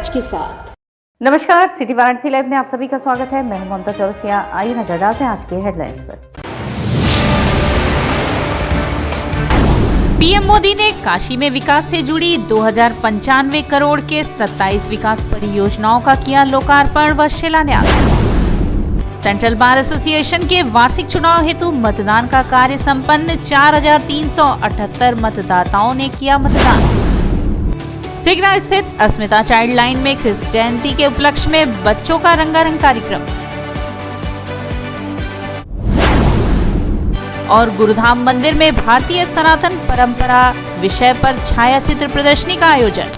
सच के साथ। नमस्कार, सिटी वाराणसी लाइव में आप सभी का स्वागत है। मैं ममता चौरसिया। आइए नजर डालते हैं आज के हेडलाइंस पर। पीएम मोदी ने काशी में विकास से जुड़ी 2095 करोड़ के 27 विकास परियोजनाओं का किया लोकार्पण व शिलान्यास। सेंट्रल बार एसोसिएशन के वार्षिक चुनाव हेतु मतदान का कार्य संपन्न। 4378 मतदाताओं ने किया मतदान। सिगरा स्थित अस्मिता चाइल्ड लाइन में क्रिस्त जयंती के उपलक्ष्य में बच्चों का रंगारंग कार्यक्रम। और गुरुधाम मंदिर में भारतीय सनातन परंपरा विषय पर छायाचित्र प्रदर्शनी का आयोजन।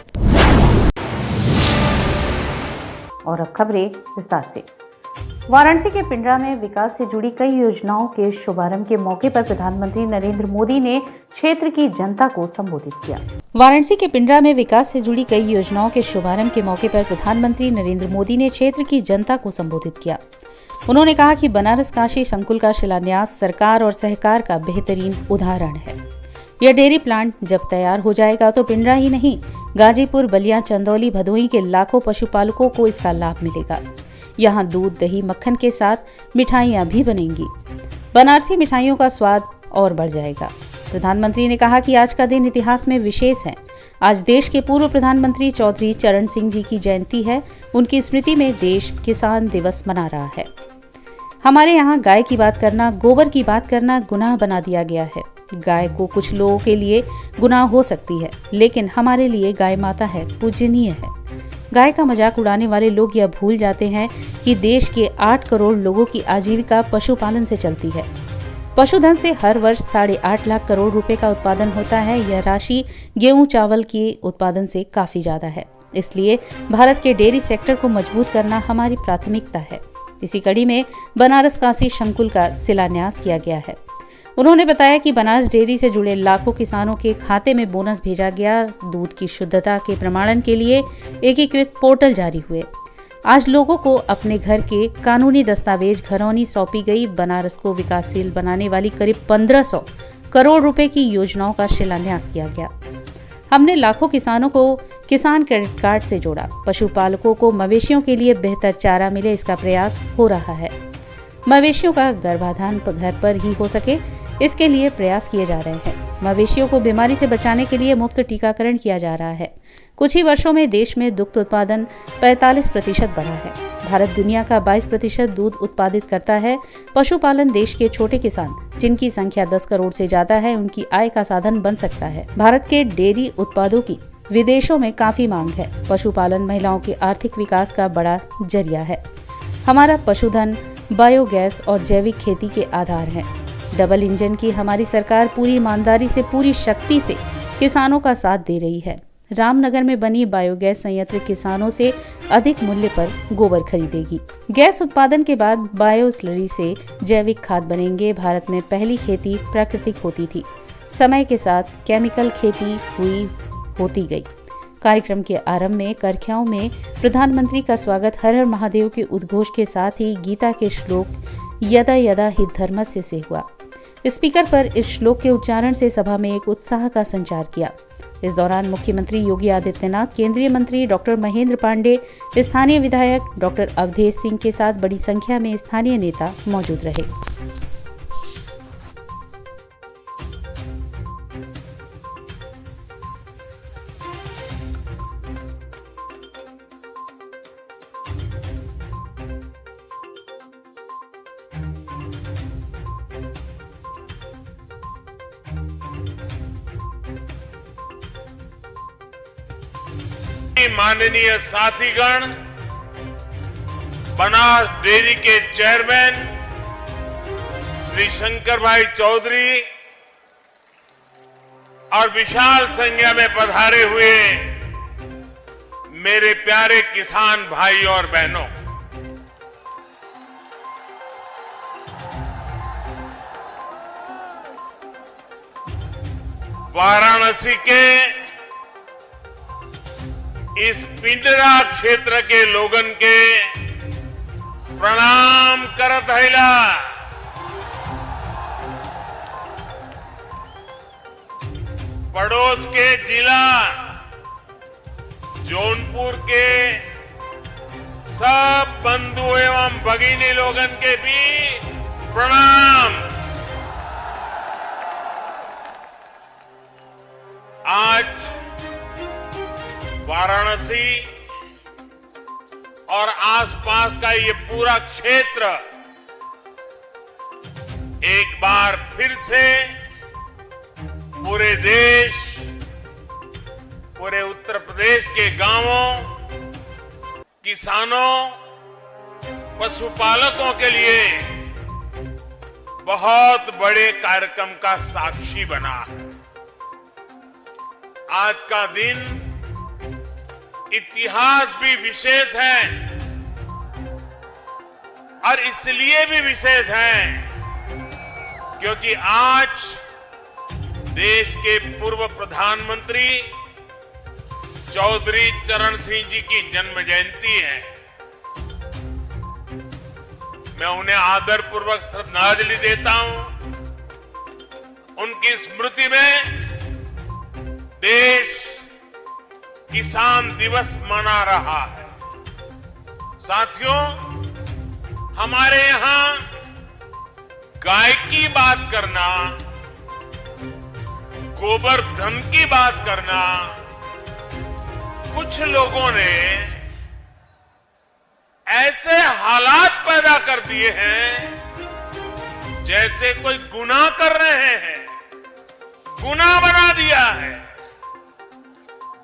और अब खबरें विस्तार से। वाराणसी के पिंडरा में विकास से जुड़ी कई योजनाओं के शुभारंभ के मौके पर प्रधानमंत्री नरेंद्र मोदी ने क्षेत्र की जनता को संबोधित किया। वाराणसी के पिंडरा में विकास से जुड़ी कई योजनाओं के शुभारंभ के मौके पर प्रधानमंत्री नरेंद्र मोदी ने क्षेत्र की जनता को संबोधित किया। उन्होंने कहा कि बनारस काशी संकुल का शिलान्यास सरकार और सहकार का बेहतरीन उदाहरण है। यह डेयरी प्लांट जब तैयार हो जाएगा तो पिंडरा ही नहीं, गाजीपुर, बलिया, चंदौली, भदोही के लाखों पशुपालकों को इसका लाभ मिलेगा। यहाँ दूध, दही, मक्खन के साथ मिठाइयाँ भी बनेंगी। बनारसी मिठाइयों का स्वाद और बढ़ जाएगा। प्रधानमंत्री ने कहा कि आज का दिन इतिहास में विशेष है। आज देश के पूर्व प्रधानमंत्री चौधरी चरण सिंह जी की जयंती है। उनकी स्मृति में देश किसान दिवस मना रहा है। हमारे यहाँ गाय की बात करना, गोबर की बात करना गुनाह बना दिया गया है। गाय को कुछ लोगों के लिए गुनाह हो सकती है, लेकिन हमारे लिए गाय माता है, पूजनीय है। गाय का मजाक उड़ाने वाले लोग यह भूल जाते हैं कि देश के 8 करोड़ लोगों की आजीविका पशुपालन से चलती है। पशुधन से हर वर्ष 8.5 लाख करोड़ रुपए का उत्पादन होता है। यह राशि गेहूं, चावल के उत्पादन से काफी ज्यादा है। इसलिए भारत के डेयरी सेक्टर को मजबूत करना हमारी प्राथमिकता है। इसी कड़ी में बनारस काशी संकुल का शिलान्यास किया गया है। उन्होंने बताया कि बनारस डेयरी से जुड़े लाखों किसानों के खाते में बोनस भेजा गया। दूध की शुद्धता के प्रमाणन के लिए एकीकृत पोर्टल जारी हुए। आज लोगों को अपने घर के कानूनी दस्तावेज घरौनी सौंपी गई। बनारस को विकासशील बनाने वाली करीब 1500 करोड़ रुपए की योजनाओं का शिलान्यास किया गया। हमने लाखों किसानों को किसान क्रेडिट कार्ड से जोड़ा। पशुपालकों को मवेशियों के लिए बेहतर चारा मिले, इसका प्रयास हो रहा है। मवेशियों का गर्भाधान घर पर ही हो सके, इसके लिए प्रयास किए जा रहे हैं। मवेशियों को बीमारी से बचाने के लिए मुफ्त टीकाकरण किया जा रहा है। कुछ ही वर्षों में देश में दुग्ध उत्पादन 45% बढ़ा है। भारत दुनिया का 22% दूध उत्पादित करता है। पशुपालन देश के छोटे किसान, जिनकी संख्या 10 करोड़ से ज्यादा है, उनकी आय का साधन बन सकता है। भारत के डेयरी उत्पादों की विदेशों में काफी मांग है। पशुपालन महिलाओं के आर्थिक विकास का बड़ा जरिया है। हमारा पशुधन बायोगैस और जैविक खेती के आधार है। डबल इंजन की हमारी सरकार पूरी ईमानदारी से, पूरी शक्ति से किसानों का साथ दे रही है। रामनगर में बनी बायोगैस संयंत्र किसानों से अधिक मूल्य पर गोबर खरीदेगी। गैस उत्पादन के बाद बायो स्लरी से जैविक खाद बनेंगे। भारत में पहली खेती प्राकृतिक होती थी, समय के साथ केमिकल खेती होती गई। कार्यक्रम के आरंभ में करख्याओं में प्रधानमंत्री का स्वागत हर हर महादेव के उद्घोष के साथ ही गीता के श्लोक यदा यदा हि धर्मस्य से हुआ। स्पीकर पर इस श्लोक के उच्चारण से सभा में एक उत्साह का संचार किया। इस दौरान मुख्यमंत्री योगी आदित्यनाथ, केंद्रीय मंत्री डॉक्टर महेंद्र पांडे, स्थानीय विधायक डॉक्टर अवधेश सिंह के साथ बड़ी संख्या में स्थानीय नेता मौजूद रहे। माननीय साथीगण, बनास डेयरी के चेयरमैन श्री शंकर भाई चौधरी और विशाल संख्या में पधारे हुए मेरे प्यारे किसान भाई और बहनों, वाराणसी के इस पिंडरा क्षेत्र के लोगन के प्रणाम करत हैला। पड़ोस के जिला जौनपुर के सब बंधु एवं भगिनी लोगन के भी प्रणाम। आज वाराणसी और आसपास का ये पूरा क्षेत्र एक बार फिर से पूरे देश, पूरे उत्तर प्रदेश के गांवों, किसानों, पशुपालकों के लिए बहुत बड़े कार्यक्रम का साक्षी बना है। आज का दिन इतिहास भी विशेष है और इसलिए भी विशेष है क्योंकि आज देश के पूर्व प्रधानमंत्री चौधरी चरण सिंह जी की जन्म जयंती है। मैं उन्हें आदरपूर्वक श्रद्धांजलि देता हूं। उनकी स्मृति में देश किसान दिवस मना रहा है। साथियों, हमारे यहां गाय की बात करना, गोबर धन की बात करना, कुछ लोगों ने ऐसे हालात पैदा कर दिए हैं जैसे कोई गुनाह कर रहे हैं, गुनाह बना दिया है।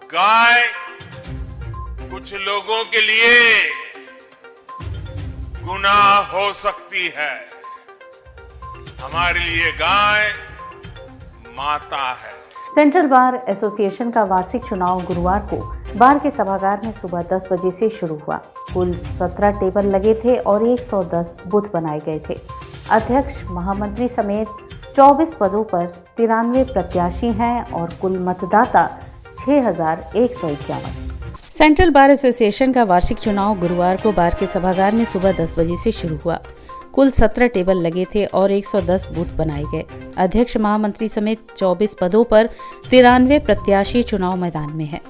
गाय कुछ लोगों के लिए गुनाह हो सकती है, हमारे लिए गाय माता है। सेंट्रल बार एसोसिएशन का वार्षिक चुनाव गुरुवार को बार के सभागार में सुबह 10 बजे से शुरू हुआ। कुल 17 टेबल लगे थे और 110 बूथ बनाए गए थे। अध्यक्ष, महामंत्री समेत 24 पदों पर 93 प्रत्याशी हैं और कुल मतदाता 6151। सेंट्रल बार एसोसिएशन का वार्षिक चुनाव गुरुवार को बार के सभागार में सुबह 10 बजे से शुरू हुआ। कुल 17 टेबल लगे थे और 110 बूथ बनाए गए। अध्यक्ष, महामंत्री समेत 24 पदों पर 93 प्रत्याशी चुनाव मैदान में हैं।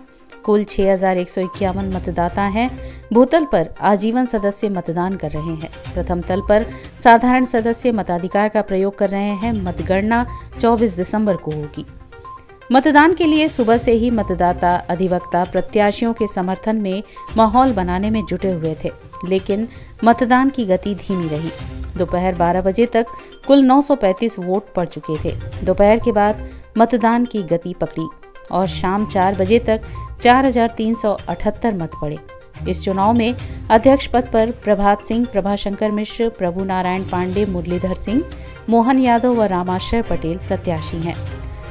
कुल 6151 मतदाता हैं। भूतल पर आजीवन सदस्य मतदान कर रहे हैं। प्रथम तल पर साधारण सदस्य मताधिकार का प्रयोग कर रहे हैं। मतगणना 24 दिसंबर को होगी। मतदान के लिए सुबह से ही मतदाता, अधिवक्ता प्रत्याशियों के समर्थन में माहौल बनाने में जुटे हुए थे, लेकिन मतदान की गति धीमी रही। दोपहर 12 बजे तक कुल 935 वोट पड़ चुके थे। दोपहर के बाद मतदान की गति पकड़ी और शाम 4 बजे तक 4378 मत पड़े। इस चुनाव में अध्यक्ष पद पर प्रभात सिंह, प्रभाशंकर मिश्र, प्रभु नारायण पांडे, मुरलीधर सिंह, मोहन यादव व रामाश्रय पटेल प्रत्याशी हैं।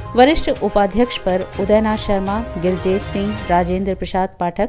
वरिष्ठ उपाध्यक्ष पर उदयनाथ शर्मा, गिरजेश सिंह, राजेंद्र प्रसाद पाठक,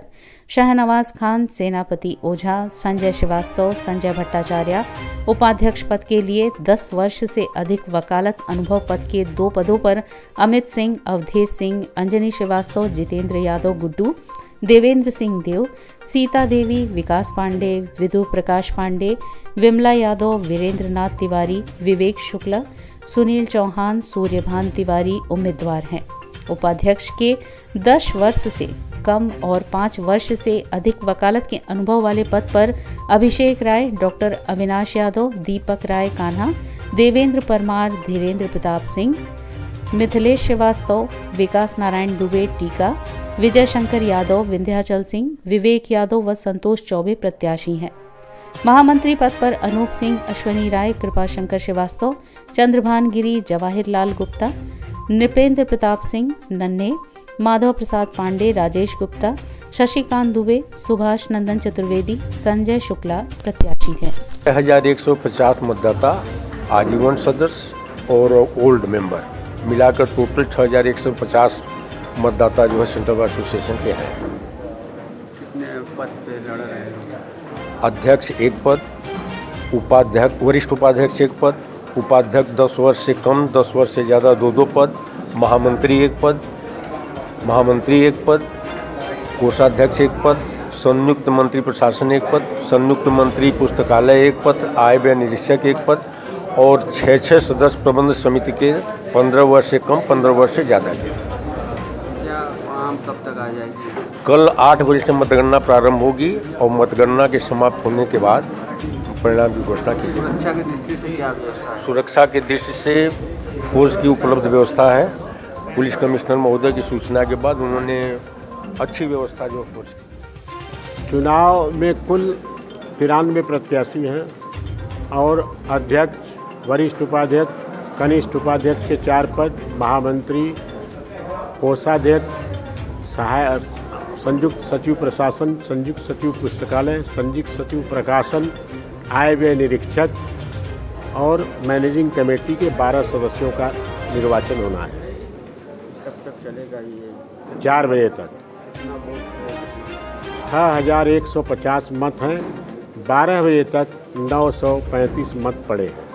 शहनवाज खान, सेनापति ओझा, संजय श्रीवास्तव, संजय भट्टाचार्य। उपाध्यक्ष पद के लिए 10 वर्ष से अधिक वकालत अनुभव पद के 2 पदों पर अमित सिंह, अवधेश सिंह, अंजनी श्रीवास्तव, जितेंद्र यादव गुड्डू, देवेंद्र सिंह देव, सीता देवी, विकास पांडे, विधु प्रकाश पांडे, विमला यादव, वीरेंद्र नाथ तिवारी, विवेक शुक्ला, सुनील चौहान, सूर्यभान तिवारी उम्मीदवार हैं। उपाध्यक्ष के 10 वर्ष से कम और 5 वर्ष से अधिक वकालत के अनुभव वाले पद पर अभिषेक राय, डॉक्टर अविनाश यादव, दीपक राय कान्हा, देवेंद्र परमार, धीरेन्द्र प्रताप सिंह, मिथिलेश श्रीवास्तव, विकास नारायण दुबे टीका, विजय शंकर यादव, विंध्याचल सिंह, विवेक यादव व संतोष चौबे प्रत्याशी हैं। महामंत्री पद पर अनूप सिंह, अश्वनी राय, कृपाशंकर श्रीवास्तव, चंद्रभान गिरी, जवाहिर लाल गुप्ता, नृपेंद्र प्रताप सिंह नन्हे, माधव प्रसाद पांडे, राजेश गुप्ता, शशिकांत दुबे, सुभाष नंदन चतुर्वेदी, संजय शुक्ला प्रत्याशी हैं। 6150 मतदाता, आजीवन सदस्य और ओल्ड मेंबर मिलाकर टोटल 6150 मतदाता जो है सेंट्रल बार एसोसिएशन के हैं। कितने पद पे लड़ रहे हैं? अध्यक्ष 1 पद, उपाध्यक्ष, वरिष्ठ उपाध्यक्ष 1 पद, उपाध्यक्ष 10 वर्ष से कम, 10 वर्ष से ज़्यादा 2 पद, महामंत्री 1 पद, महामंत्री 1 पद, कोषाध्यक्ष 1 पद, संयुक्त मंत्री प्रशासन 1 पद, संयुक्त मंत्री पुस्तकालय 1 पद, आय व्यय निरीक्षक 1 पद और 6 सदस्य प्रबंध समिति के 15 वर्ष से कम, 15 वर्ष से ज़्यादा के। क्या आम कब तक आ जाएगी? कल 8 बजे से मतगणना प्रारंभ होगी और मतगणना के समाप्त होने के बाद परिणाम की घोषणा की जाएगी। सुरक्षा की दृष्टि से क्या व्यवस्था है? सुरक्षा की दृष्टि से फोर्स की उपलब्ध व्यवस्था है। पुलिस कमिश्नर महोदय की सूचना के बाद उन्होंने अच्छी व्यवस्था जो फोर्स की। चुनाव में कुल 93 प्रत्याशी हैं और अध्यक्ष, वरिष्ठ उपाध्यक्ष, कनिष्ठ उपाध्यक्ष के 4 पद, महामंत्री, कोषाध्यक्ष, सहायक, संयुक्त सचिव प्रशासन, संयुक्त सचिव पुस्तकालय, संयुक्त सचिव प्रकाशन, आय व्यय निरीक्षक और मैनेजिंग कमेटी के 12 सदस्यों का निर्वाचन होना है। कब तक चलेगा ये? 4 बजे तक 6150 मत हैं। 12 बजे तक 935 मत पड़े हैं।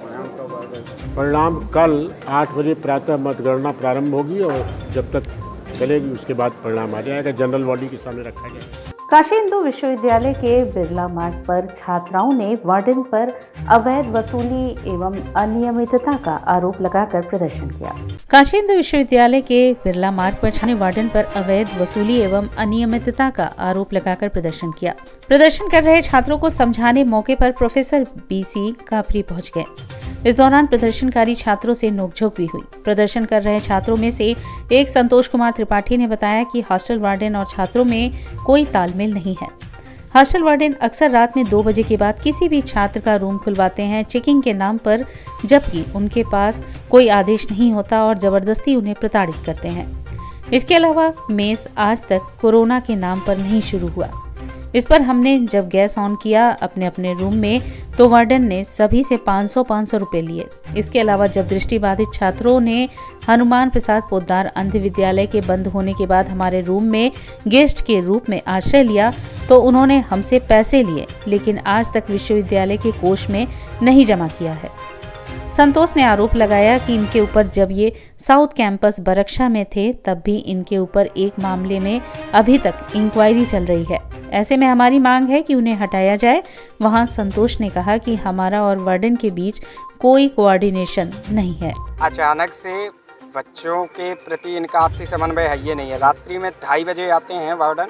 परिणाम कब आएगा? परिणाम कल 8 बजे प्रातः मतगणना प्रारंभ होगी और जब तक चलेगी उसके बाद परिणाम आ जाएगा। जनरल बॉडी के सामने रखा जाएगा। काशी हिंदू विश्वविद्यालय के बिरला मार्ग पर छात्राओं ने वार्डन पर अवैध वसूली एवं अनियमितता का आरोप लगाकर प्रदर्शन किया। काशी हिंदू विश्वविद्यालय के बिरला मार्ग पर छात्रों ने वार्डन पर अवैध वसूली एवं अनियमितता का आरोप लगाकर प्रदर्शन किया। प्रदर्शन कर रहे छात्रों को समझाने मौके पर प्रोफेसर BC कापरी पहुंच गए। इस दौरान प्रदर्शनकारी छात्रों से नोकझोंक भी हुई। प्रदर्शन कर रहे छात्रों में से एक संतोष कुमार त्रिपाठी ने बताया कि हॉस्टल वार्डन और छात्रों में कोई तालमेल नहीं है। हॉस्टल वार्डन अक्सर रात में 2 बजे के बाद किसी भी छात्र का रूम खुलवाते हैं चेकिंग के नाम पर, जबकि उनके पास कोई आदेश नहीं होता और जबरदस्ती उन्हें प्रताड़ित करते हैं। इसके अलावा मेस आज तक कोरोना के नाम पर नहीं शुरू हुआ। इस पर हमने जब गैस ऑन किया अपने अपने रूम में तो वार्डन ने सभी से 500 रुपए लिए। इसके अलावा जब दृष्टिबाधित छात्रों ने हनुमान प्रसाद पोद्दार अंध विद्यालय के बंद होने के बाद हमारे रूम में गेस्ट के रूप में आश्रय लिया तो उन्होंने हमसे पैसे लिए, लेकिन आज तक विश्वविद्यालय के कोष में नहीं जमा किया है। संतोष ने आरोप लगाया कि इनके ऊपर जब ये साउथ कैंपस बरक्षा में थे तब भी इनके ऊपर एक मामले में अभी तक इंक्वायरी चल रही है। ऐसे में हमारी मांग है कि उन्हें हटाया जाए। वहां संतोष ने कहा कि हमारा और वार्डन के बीच कोई कोऑर्डिनेशन नहीं है। अचानक से बच्चों के प्रति इनका आपसी समन्वय है ये नहीं है। रात्रि में 2:30 बजे आते हैं वार्डन,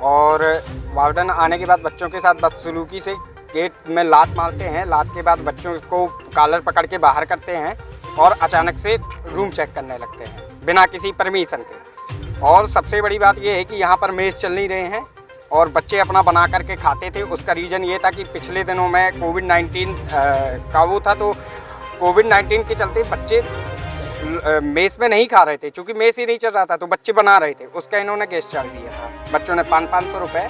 और वार्डन आने के बाद बच्चों के साथ बदसलूकी से गेट में लात मारते हैं। लात के बाद बच्चों को कॉलर पकड़ के बाहर करते हैं और अचानक से रूम चेक करने लगते हैं बिना किसी परमिशन के। और सबसे बड़ी बात ये है कि यहाँ पर मेस चल नहीं रहे हैं और बच्चे अपना बना करके खाते थे। उसका रीज़न ये था कि पिछले दिनों में कोविड-19 का वो था, तो कोविड-19 के चलते बच्चे मेस में नहीं खा रहे थे। चूँकि मेस ही नहीं चल रहा था तो बच्चे बना रहे थे। उसका इन्होंने गेस्ट चार्ज दिया था। बच्चों ने 500 रुपये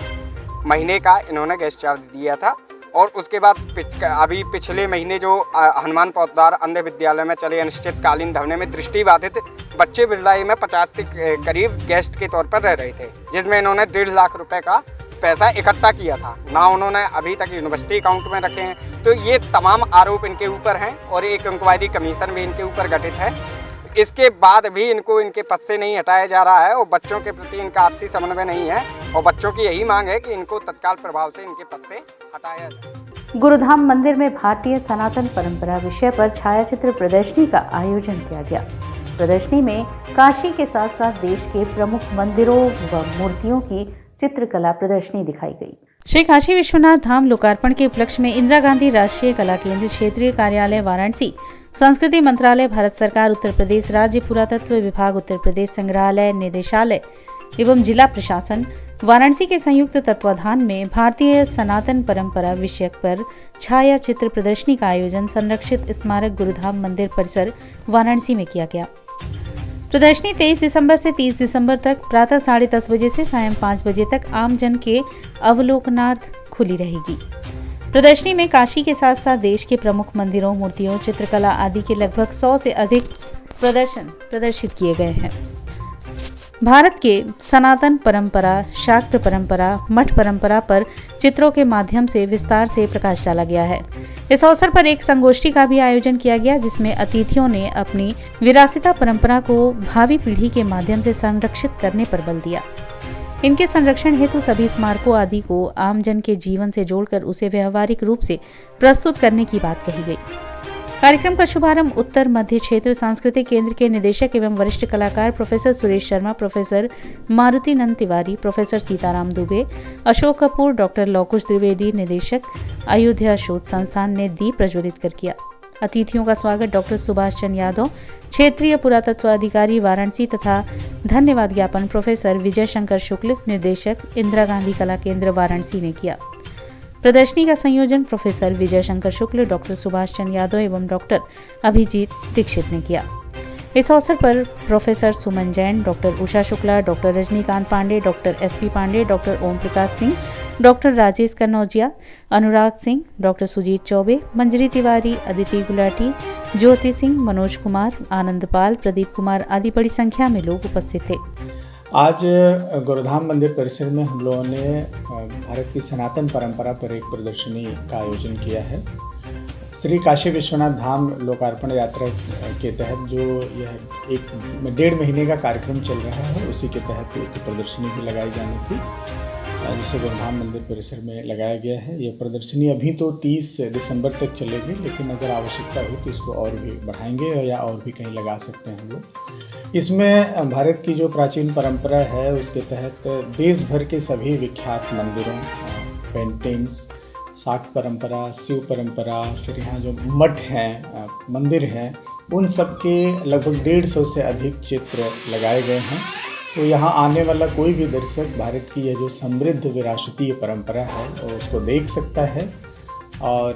महीने का इन्होंने गेस्ट चार्ज दिया था। और उसके बाद अभी पिछले महीने जो हनुमान पोद्दार अंध विद्यालय में चले अनिश्चितकालीन धरने में दृष्टिबाधित बच्चे बिरलाई में 50 से करीब गेस्ट के तौर पर रह रहे थे, जिसमें इन्होंने 1.5 लाख रुपए का पैसा इकट्ठा किया था ना। उन्होंने अभी तक यूनिवर्सिटी अकाउंट में रखे हैं। तो ये तमाम आरोप इनके ऊपर हैं और एक इंक्वायरी कमीशन भी इनके ऊपर गठित है। इसके बाद भी इनको इनके पद से नहीं हटाया जा रहा है और बच्चों के प्रति इनका आपसी समन्वय नहीं है और बच्चों की यही मांग है कि इनको तत्काल प्रभाव से इनके पद से हटाया जाए। गुरुधाम मंदिर में भारतीय सनातन परंपरा विषय पर छायाचित्र प्रदर्शनी का आयोजन किया गया। प्रदर्शनी में काशी के साथ साथ देश के प्रमुख मंदिरों व मूर्तियों की चित्रकला प्रदर्शनी दिखाई गई। श्री काशी विश्वनाथ धाम लोकार्पण के उपलक्ष्य में इंदिरा गांधी राष्ट्रीय कला केंद्र क्षेत्रीय कार्यालय वाराणसी, संस्कृति मंत्रालय भारत सरकार, उत्तर प्रदेश राज्य पुरातत्व विभाग, उत्तर प्रदेश संग्रहालय निदेशालय एवं जिला प्रशासन वाराणसी के संयुक्त तत्वाधान में भारतीय सनातन परंपरा विषयक पर छाया चित्र प्रदर्शनी का आयोजन संरक्षित स्मारक गुरुधाम मंदिर परिसर वाराणसी में किया गया। प्रदर्शनी 23 दिसंबर से 30 दिसंबर तक प्रातः 10:30 बजे से सायं 5 बजे तक आम जन के अवलोकनार्थ खुली रहेगी। प्रदर्शनी में काशी के साथ साथ देश के प्रमुख मंदिरों, मूर्तियों, चित्रकला आदि के लगभग 100 से अधिक प्रदर्शन प्रदर्शित किए गए हैं। भारत के सनातन परंपरा, शाक्त परंपरा, मठ परंपरा पर चित्रों के माध्यम से विस्तार से प्रकाश डाला गया है। इस अवसर पर एक संगोष्ठी का भी आयोजन किया गया, जिसमें अतिथियों ने अपनी विरासता परंपरा को भावी पीढ़ी के माध्यम से संरक्षित करने पर बल दिया। इनके संरक्षण हेतु सभी स्मारकों आदि को आम जन के जीवन से जोड़कर उसे व्यवहारिक रूप से प्रस्तुत करने की बात कही गई। कार्यक्रम का शुभारंभ उत्तर मध्य क्षेत्र सांस्कृतिक केंद्र के निदेशक एवं वरिष्ठ कलाकार प्रोफेसर सुरेश शर्मा, प्रोफेसर मारुति नंद तिवारी, प्रोफेसर सीताराम दुबे, अशोक कपूर, डॉक्टर लौकुश द्विवेदी, निदेशक अयोध्या शोध संस्थान ने दीप प्रज्वलित कर किया। अतिथियों का स्वागत डॉक्टर सुभाष चंद्र यादव, क्षेत्रीय पुरातत्व अधिकारी वाराणसी तथा धन्यवाद ज्ञापन प्रोफेसर विजय शंकर शुक्ल, निर्देशक इंदिरा गांधी कला केंद्र वाराणसी ने किया। प्रदर्शनी का संयोजन प्रोफेसर विजय शंकर शुक्ल, डॉक्टर सुभाष चंद्र यादव एवं डॉक्टर अभिजीत दीक्षित ने किया। इस अवसर पर professor Suman Jain, doctor Usha Shukla, doctor Rajnikant Pandey, doctor SP Pandey, doctor Om Prakash Singh, doctor Rajesh Kannaujia, Anurag Singh, doctor Sujeet Chaubey, Manjari Tiwari, Aditi Gulati, Jyoti Singh, Manoj Kumar, Anand Pal, Pradeep Kumar आदि बड़ी संख्या में लोग उपस्थित थे। आज गुरुधाम मंदिर परिसर में हम लोगों ने भारत की सनातन परंपरा पर एक प्रदर्शनी का आयोजन किया है। श्री काशी विश्वनाथ धाम लोकार्पण यात्रा के तहत जो यह 1.5 महीने का कार्यक्रम चल रहा है, उसी के तहत एक प्रदर्शनी भी लगाई जानी थी, जिसे गुरुधाम मंदिर परिसर में लगाया गया है। यह प्रदर्शनी अभी तो 30 दिसंबर तक चलेगी, लेकिन अगर आवश्यकता हो तो इसको और भी बढ़ाएंगे या और भी कहीं लगा सकते हैं हम लोग। इसमें भारत की जो प्राचीन परंपरा है उसके तहत देश भर के सभी विख्यात मंदिरों, पेंटिंग्स, शाक्त परंपरा, शिव परंपरा, फिर यहाँ जो मठ हैं, मंदिर हैं, उन सब के लगभग 150 से अधिक चित्र लगाए गए हैं। तो यहाँ आने वाला कोई भी दर्शक भारत की यह जो समृद्ध विरासतीय परंपरा है उसको देख सकता है और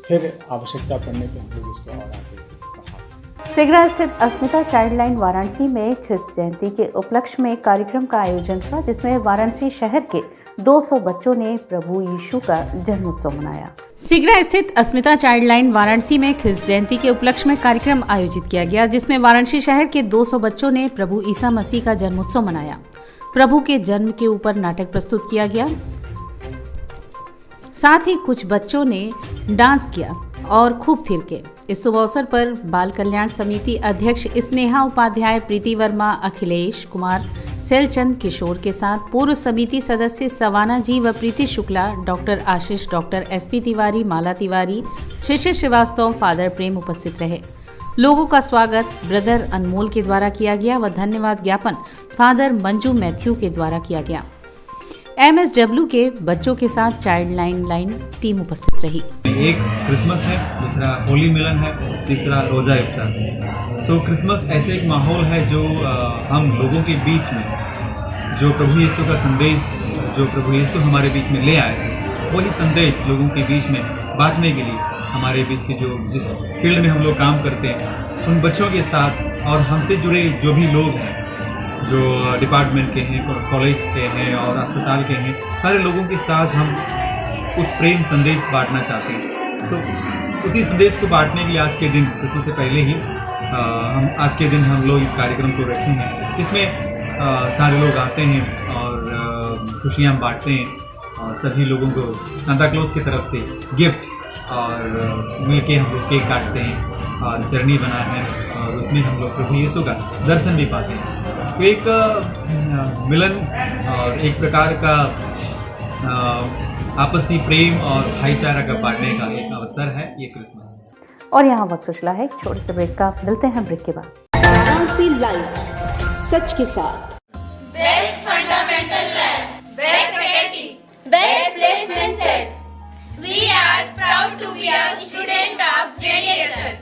फिर आवश्यकता पड़ने पर हम लोग इसको और आगे बढ़ा सकते हैं। सिगरा स्थित अस्मिता चाइल्ड लाइन वाराणसी में ख्रिस्त जयंती के उपलक्ष्य में कार्यक्रम का आयोजन हुआ, जिसमें वाराणसी शहर के 200 बच्चों ने प्रभु यीशु का जन्मोत्सव मनाया। सिगरा स्थित अस्मिता चाइल्ड लाइन वाराणसी में ख्रिस्त जयंती के उपलक्ष्य में कार्यक्रम आयोजित किया गया, जिसमें वाराणसी शहर के 200 बच्चों ने प्रभु ईसा मसीह का जन्मोत्सव मनाया। प्रभु के जन्म के ऊपर नाटक प्रस्तुत किया गया, साथ ही कुछ बच्चों ने डांस किया और खूब थिरके। इस शुभ अवसर पर बाल कल्याण समिति अध्यक्ष स्नेहा उपाध्याय, प्रीति वर्मा, अखिलेश कुमार, सेलचंद किशोर के साथ पूर्व समिति सदस्य सवाना जी व प्रीति शुक्ला, डॉक्टर आशीष, डॉक्टर एसपी तिवारी, माला तिवारी, शिशिर श्रीवास्तव, फादर प्रेम उपस्थित रहे। लोगों का स्वागत ब्रदर अनमोल के द्वारा किया गया व धन्यवाद ज्ञापन फादर मंजू मैथ्यू के द्वारा किया गया। MSW के बच्चों के साथ चाइल्ड लाइन टीम उपस्थित रही। एक क्रिसमस है, दूसरा होली मिलन है, तीसरा रोज़ा इफ्तार। तो क्रिसमस ऐसे एक माहौल है जो हम लोगों के बीच में जो प्रभु यीशु का संदेश, जो प्रभु यीशु हमारे बीच में ले आए थे, वही संदेश लोगों के बीच में बांटने के लिए हमारे बीच के जिस फील्ड में हम लोग काम करते हैं उन बच्चों के साथ और हमसे जुड़े जो भी लोग हैं, जो डिपार्टमेंट के हैं, कॉलेज के हैं और अस्पताल के हैं, सारे लोगों के साथ हम उस प्रेम संदेश बांटना चाहते हैं। तो उसी संदेश को बांटने के लिए आज के दिन, क्रिसमस से पहले ही आज के दिन हम लोग इस कार्यक्रम को रखे हैं। इसमें सारे लोग आते हैं और खुशियाँ बांटते हैं और सभी लोगों को सांता क्लॉज की तरफ से गिफ्ट और मिलके हम लोग केक काटते हैं और जर्नी बना है और उसमें हम लोग प्रभु यीशु का दर्शन भी पाते हैं। तो एक मिलन और एक प्रकार का आपसी प्रेम और भाईचारा का बांटने का एक अवसर है ये क्रिसमस। और यहाँ वक्त उछला है छोटे से ब्रेक का, मिलते हैं ब्रेक के बाद। वाराणसी लाइव, सच के साथ। Best fundamental lab, best faculty, best placement set. We are proud to be a student of JDSL.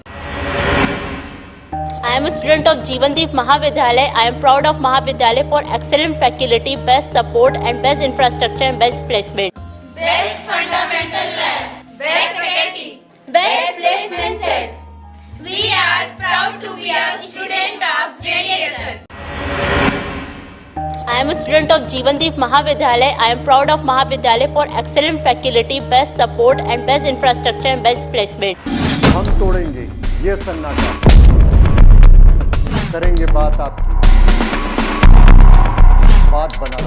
I am a student of Jeevandeep Mahavidyalaya. I am proud of Mahavidyalaya for excellent faculty, best support and best infrastructure and best placement. Best fundamental lab, best faculty, best placement set. We are proud to be a student of JDSL. I am a student of Jeevandeep Mahavidyalaya. I am proud of Mahavidyalaya for excellent faculty, best support and best infrastructure and best placement. हम तोड़ेंगे ये सन्नाटा, करेंगे बात आपकी, बात बना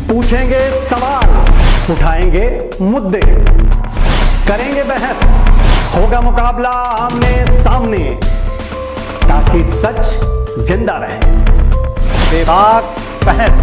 पूछेंगे सवाल, उठाएंगे मुद्दे, करेंगे बहस, होगा मुकाबला आमने सामने, ताकि सच जिंदा रहे। बेबाक बहस,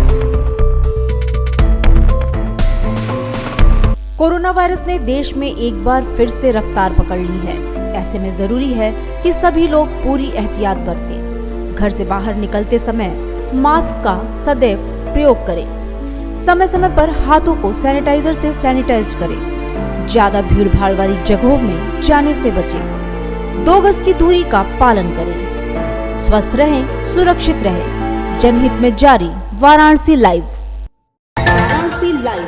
कोरोना वायरस ने देश में एक बार फिर से रफ्तार पकड़ ली है। ऐसे में जरूरी है कि सभी लोग पूरी एहतियात बरतें। घर से बाहर निकलते समय मास्क का सदैव प्रयोग करें। समय समय पर हाथों को सैनिटाइजर से सैनिटाइज करें। ज्यादा भीड़ भाड़ वाली जगहों में जाने से बचें। 2 गज की दूरी का पालन करें। स्वस्थ रहें, सुरक्षित रहें। जनहित में जारी वाराणसी लाइव। वाराणसी लाइव,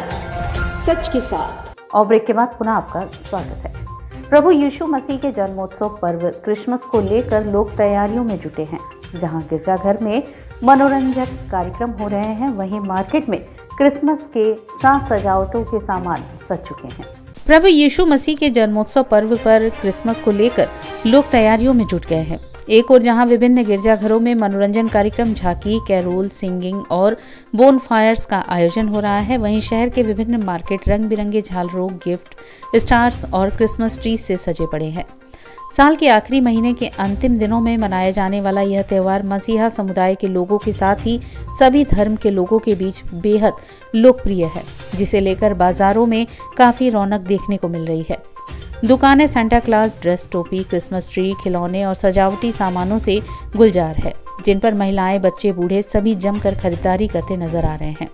सच के साथ। और ब्रेक के बाद पुनः आपका स्वागत है। प्रभु यीशु मसीह के जन्मोत्सव पर्व क्रिसमस को लेकर लोग तैयारियों में जुटे हैं। जहां गिरजाघर में मनोरंजक कार्यक्रम हो रहे हैं, वहीं मार्केट में क्रिसमस के साज सजावटों के सामान सज चुके हैं। प्रभु यीशु मसीह के जन्मोत्सव पर्व पर क्रिसमस को लेकर लोग तैयारियों में जुट गए हैं। एक और जहां विभिन्न गिरजाघरों में मनोरंजन कार्यक्रम, झांकी, कैरोल, सिंगिंग और बोन फायर्स का आयोजन हो रहा है, वहीं शहर के विभिन्न मार्केट रंग बिरंगे झालरों, गिफ्ट, स्टार्स और क्रिसमस ट्री से सजे पड़े हैं। साल के आखिरी महीने के अंतिम दिनों में मनाया जाने वाला यह त्योहार मसीहा समुदाय के लोगों के साथ ही सभी धर्म के लोगों के बीच बेहद लोकप्रिय है, जिसे लेकर बाजारों में काफी रौनक देखने को मिल रही है। दुकानें सेंटा क्लॉज, ड्रेस, टोपी, क्रिसमस ट्री, खिलौने और सजावटी सामानों से गुलजार है, जिन पर महिलाएं, बच्चे, बूढ़े सभी जमकर खरीदारी करते नजर आ रहे हैं।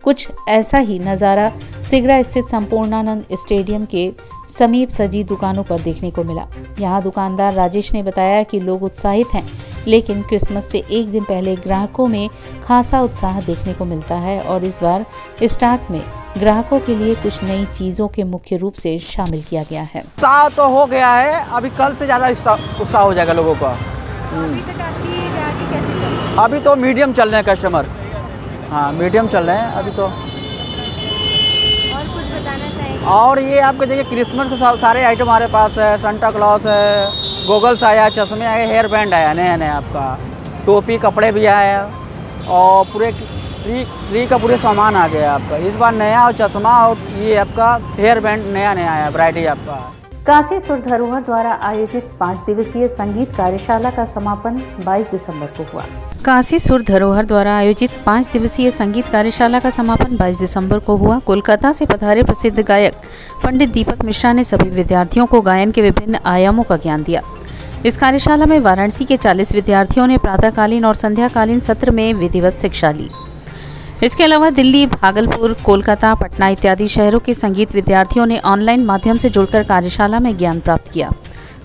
कुछ ऐसा ही नज़ारा सिगरा स्थित संपूर्णानंद स्टेडियम के समीप सजी दुकानों पर देखने को मिला। यहाँ दुकानदार राजेश ने बताया कि लोग उत्साहित हैं, लेकिन क्रिसमस से एक दिन पहले ग्राहकों में खासा उत्साह देखने को मिलता है और इस बार स्टॉक में ग्राहकों के लिए कुछ नई चीज़ों के मुख्य रूप से शामिल किया गया है। उत्साह तो हो गया है, अभी कल से ज़्यादा उत्साह हो जाएगा लोगों का। अभी तक आपकी ग्राहकी कैसे चल रही है? अभी तो मीडियम चल रहे हैं कस्टमर, हाँ मीडियम चल रहे हैं अभी तो। और कुछ बताना चाहेंगे? और ये आपके देखिए क्रिसमस के सारे आइटम हमारे पास है। सेंटा क्लॉज है, गोगल्स आया, चश्मे आए, हेयर बैंड आया नया नया आपका, टोपी, कपड़े भी आया और पूरे ट्री का पूरे सामान आ गया आपका इस बार नया। और चश्मा और ये आपका हेयर बैंड नया नया आया, वैरायटी आपका। काशी सुर धरोहर द्वारा आयोजित 5 दिवसीय संगीत कार्यशाला का समापन 22 दिसंबर को हुआ। काशी सुर धरोहर द्वारा आयोजित 5 दिवसीय संगीत कार्यशाला का समापन 22 दिसंबर को हुआ। कोलकाता से पधारे प्रसिद्ध गायक पंडित दीपक मिश्रा ने सभी विद्यार्थियों को गायन के विभिन्न आयामों का ज्ञान दिया। इस कार्यशाला में वाराणसी के 40 विद्यार्थियों ने प्रातःकालीन और संध्याकालीन सत्र में विधिवत शिक्षा ली। इसके अलावा दिल्ली, भागलपुर, कोलकाता, पटना इत्यादि शहरों के संगीत विद्यार्थियों ने ऑनलाइन माध्यम से जुड़कर कार्यशाला में ज्ञान प्राप्त किया।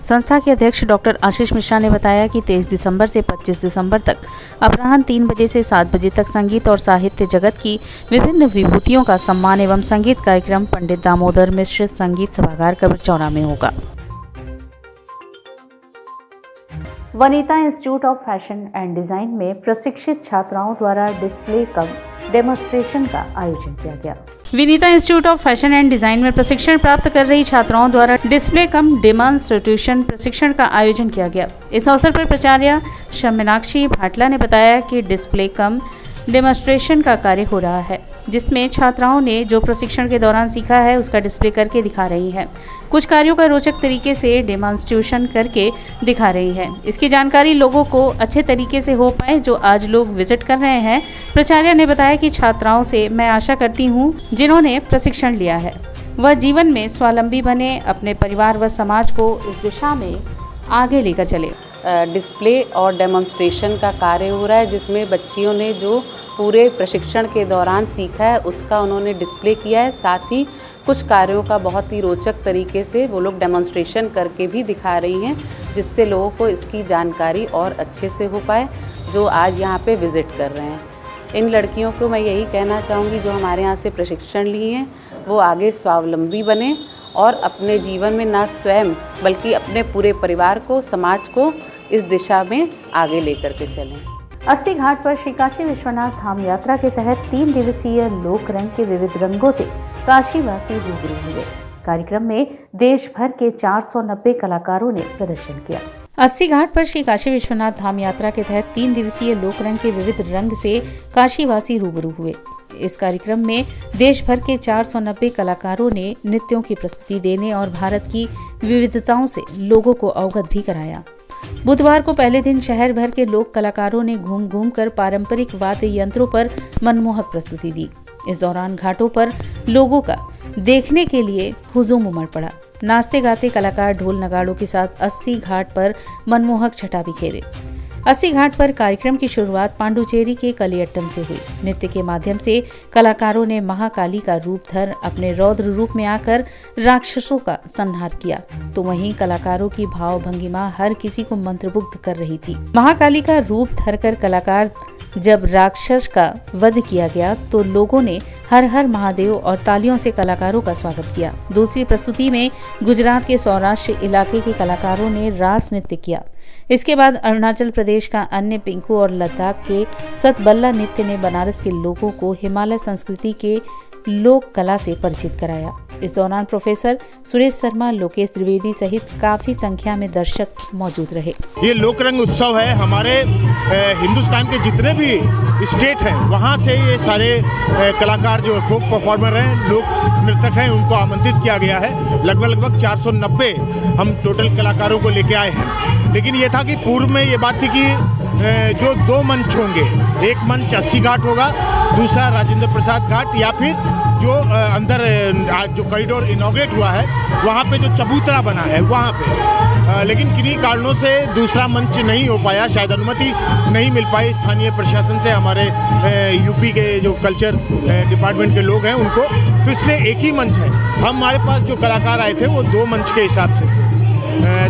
संस्था के अध्यक्ष डॉक्टर आशीष मिश्रा ने बताया कि 23 दिसंबर से 25 दिसंबर तक अपराह्न 3 बजे से 7 बजे तक संगीत और साहित्य जगत की विभिन्न विभूतियों का सम्मान एवं संगीत कार्यक्रम पंडित दामोदर मिश्र संगीत सभागार कबरचौरा में होगा। Vanita institute of fashion and design में प्रशिक्षित छात्राओं द्वारा डिस्प्ले कम डेमोन्स्ट्रेशन का आयोजन किया गया। Vinita institute of fashion and design में प्रशिक्षण प्राप्त कर रही छात्राओं द्वारा डिस्प्ले कम डेमोन्स्ट्रेशन प्रशिक्षण का आयोजन किया गया। इस अवसर पर प्राचार्य मीनाक्षी भाटला ने बताया कि डिस्प्ले कम डेमोन्स्ट्रेशन का कार्य हो रहा है, जिसमें छात्राओं ने जो प्रशिक्षण के दौरान सीखा है उसका डिस्प्ले करके दिखा रही है। कुछ कार्यों का रोचक तरीके से डेमोन्स्ट्रेशन करके दिखा रही है। इसकी जानकारी लोगों को अच्छे तरीके से हो पाए जो आज लोग विजिट कर रहे हैं। प्राचार्य ने बताया कि छात्राओं से मैं आशा करती हूँ जिन्होंने प्रशिक्षण लिया है वह जीवन में स्वावलंबी बने, अपने परिवार व समाज को इस दिशा में आगे लेकर चले। डिस्प्ले और डेमोन्स्ट्रेशन का कार्य हो रहा है, जिसमें बच्चियों ने जो पूरे प्रशिक्षण के दौरान सीखा है उसका उन्होंने डिस्प्ले किया है। साथ ही कुछ कार्यों का बहुत ही रोचक तरीके से वो लोग डेमोन्स्ट्रेशन करके भी दिखा रही हैं, जिससे लोगों को इसकी जानकारी और अच्छे से हो पाए जो आज यहाँ पे विज़िट कर रहे हैं। इन लड़कियों को मैं यही कहना चाहूँगी जो हमारे यहाँ से प्रशिक्षण लिए हैं वो आगे स्वावलंबी बने और अपने जीवन में ना स्वयं बल्कि अपने पूरे परिवार को, समाज को इस दिशा में आगे लेकर के चलें। 80 घाट पर श्री काशी विश्वनाथ धाम यात्रा के तहत 3 दिवसीय लोक रंग के विविध रंगों से काशीवासी रूबरू हुए। कार्यक्रम में देश भर के 490 कलाकारों ने प्रदर्शन किया। 80 घाट पर श्री काशी विश्वनाथ धाम यात्रा के तहत 3 दिवसीय लोक रंग के विविध रंग से काशीवासी रूबरू हुए। इस कार्यक्रम में देश भर के 490 कलाकारों ने नृत्यों की प्रस्तुति देने और भारत की विविधताओं से लोगों को अवगत भी कराया। बुधवार को पहले दिन शहर भर के लोक कलाकारों ने घूम घूम कर पारंपरिक वाद्य यंत्रों पर मनमोहक प्रस्तुति दी। इस दौरान घाटों पर लोगों का देखने के लिए हुजूम उमड़ पड़ा। नाचते गाते कलाकार ढोल नगाड़ों के साथ 80 घाट पर मनमोहक छटा बिखेरे। 80 घाट पर कार्यक्रम की शुरुआत पांडुचेरी के कलियट्टम से हुई। नृत्य के माध्यम से कलाकारों ने महाकाली का रूप धर अपने रौद्र रूप में आकर राक्षसों का संहार किया, तो वहीं कलाकारों की भाव भंगिमा हर किसी को मंत्रमुग्ध कर रही थी। महाकाली का रूप धरकर कलाकार जब राक्षस का वध किया गया तो लोगों ने हर हर महादेव और तालियों से कलाकारों का स्वागत किया। दूसरी प्रस्तुति में गुजरात के सौराष्ट्र इलाके के कलाकारों ने रास नृत्य किया। इसके बाद अरुणाचल प्रदेश का अन्य पिंकू और लद्दाख के सतबल्ला नृत्य ने बनारस के लोगों को हिमालय संस्कृति के लोक कला से परिचित कराया। इस दौरान प्रोफेसर सुरेश शर्मा, लोकेश द्विवेदी सहित काफी संख्या में दर्शक मौजूद रहे। ये लोक रंग उत्सव है। हमारे हिंदुस्तान के जितने भी स्टेट हैं वहाँ से ये सारे कलाकार जो फोक परफॉर्मर हैं, लोक नृतक हैं, उनको आमंत्रित किया गया है। लगभग 490 हम टोटल कलाकारों को लेके आए हैं। लेकिन ये था कि पूर्व में ये बात थी कि जो 2 मंच होंगे, एक मंच 80 घाट होगा, दूसरा राजेंद्र प्रसाद घाट, या फिर जो अंदर जो कॉरिडोर इनॉग्रेट हुआ है वहाँ पे जो चबूतरा बना है वहाँ पे। लेकिन किन्हीं कारणों से दूसरा मंच नहीं हो पाया, शायद अनुमति नहीं मिल पाई स्थानीय प्रशासन से, हमारे यूपी के जो कल्चर डिपार्टमेंट के लोग हैं उनको, तो इसलिए एक ही मंच है। हमारे पास जो कलाकार आए थे वो 2 मंच के हिसाब से थे।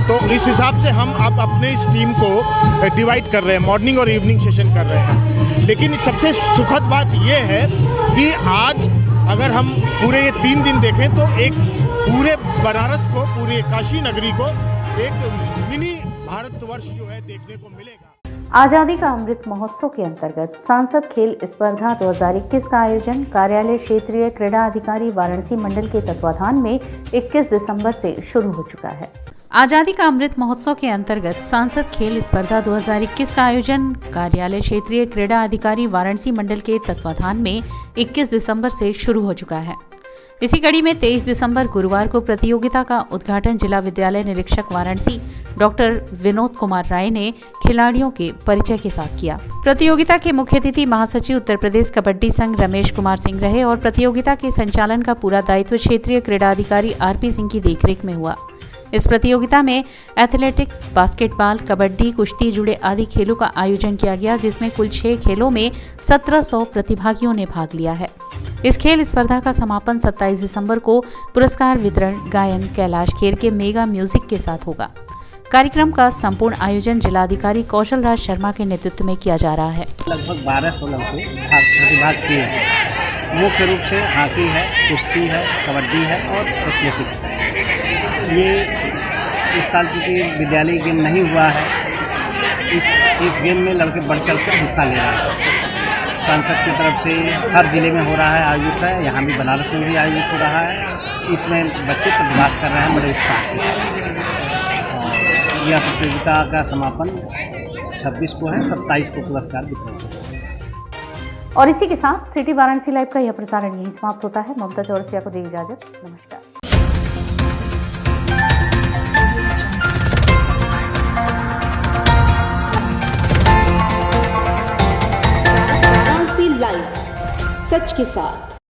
तो इस हिसाब से हम अब अपने इस टीम को डिवाइड कर रहे हैं, मॉर्निंग और इवनिंग सेशन कर रहे हैं। लेकिन सबसे सुखद बात ये है कि आज अगर हम पूरे ये 3 दिन देखें तो एक पूरे बनारस को, पूरे काशी नगरी को एक मिनी भारतवर्ष जो है देखने को मिलेगा। आजादी का अमृत महोत्सव के अंतर्गत सांसद खेल स्पर्धा 2021 का आयोजन कार्यालय क्षेत्रीय क्रीड़ा अधिकारी वाराणसी मंडल के तत्वाधान में 21 दिसंबर से शुरू हो चुका है। आजादी का अमृत महोत्सव के अंतर्गत सांसद खेल स्पर्धा 2021 का आयोजन कार्यालय क्षेत्रीय क्रीड़ा अधिकारी वाराणसी मंडल के तत्वाधान में 21 दिसंबर से शुरू हो चुका है। इसी कड़ी में 23 दिसंबर गुरुवार को प्रतियोगिता का उद्घाटन जिला विद्यालय निरीक्षक वाराणसी डॉक्टर विनोद कुमार राय ने खिलाड़ियों के परिचय के साथ किया। प्रतियोगिता के मुख्य अतिथि महासचिव उत्तर प्रदेश कबड्डी संघ रमेश कुमार सिंह रहे और प्रतियोगिता के संचालन का पूरा दायित्व क्षेत्रीय क्रीड़ा अधिकारी आरपी सिंह की देखरेख में हुआ। इस प्रतियोगिता में एथलेटिक्स, बास्केटबॉल, कबड्डी, कुश्ती जुड़े आदि खेलों का आयोजन किया गया, जिसमें कुल 6 खेलों में 1700 प्रतिभागियों ने भाग लिया है। इस खेल स्पर्धा का समापन 27 दिसंबर को पुरस्कार वितरण, गायन, कैलाश खेर के मेगा म्यूजिक के साथ होगा। कार्यक्रम का संपूर्ण आयोजन जिलाधिकारी कौशल राज शर्मा के नेतृत्व में किया जा रहा है। लगभग 1200 लड़के प्रतिभाग किए हैं। मुख्य रूप से हॉकी है, कुश्ती है, कबड्डी है और एथलेटिक्स है। ये इस साल चूँकि विद्यालय गेम नहीं हुआ है, इस गेम में लड़के बढ़ चढ़ कर हिस्सा ले रहे हैं। सांसद की तरफ से हर जिले में हो रहा है, आयोजित है, यहाँ भी बनारस में भी आयोजित हो रहा है। इसमें बच्चे प्रतिभाग कर रहे हैं बड़े उत्साह के साथ। यह प्रतियोगिता का समापन 26 को है, 27 को पुरस्कार वितरण है। और इसी के साथ सिटी वाराणसी लाइव का यह प्रसारण यहीं समाप्त होता है। ममता चौरसिया को दी इजाजत। नमस्कार। वाराणसी लाइव, सच के साथ।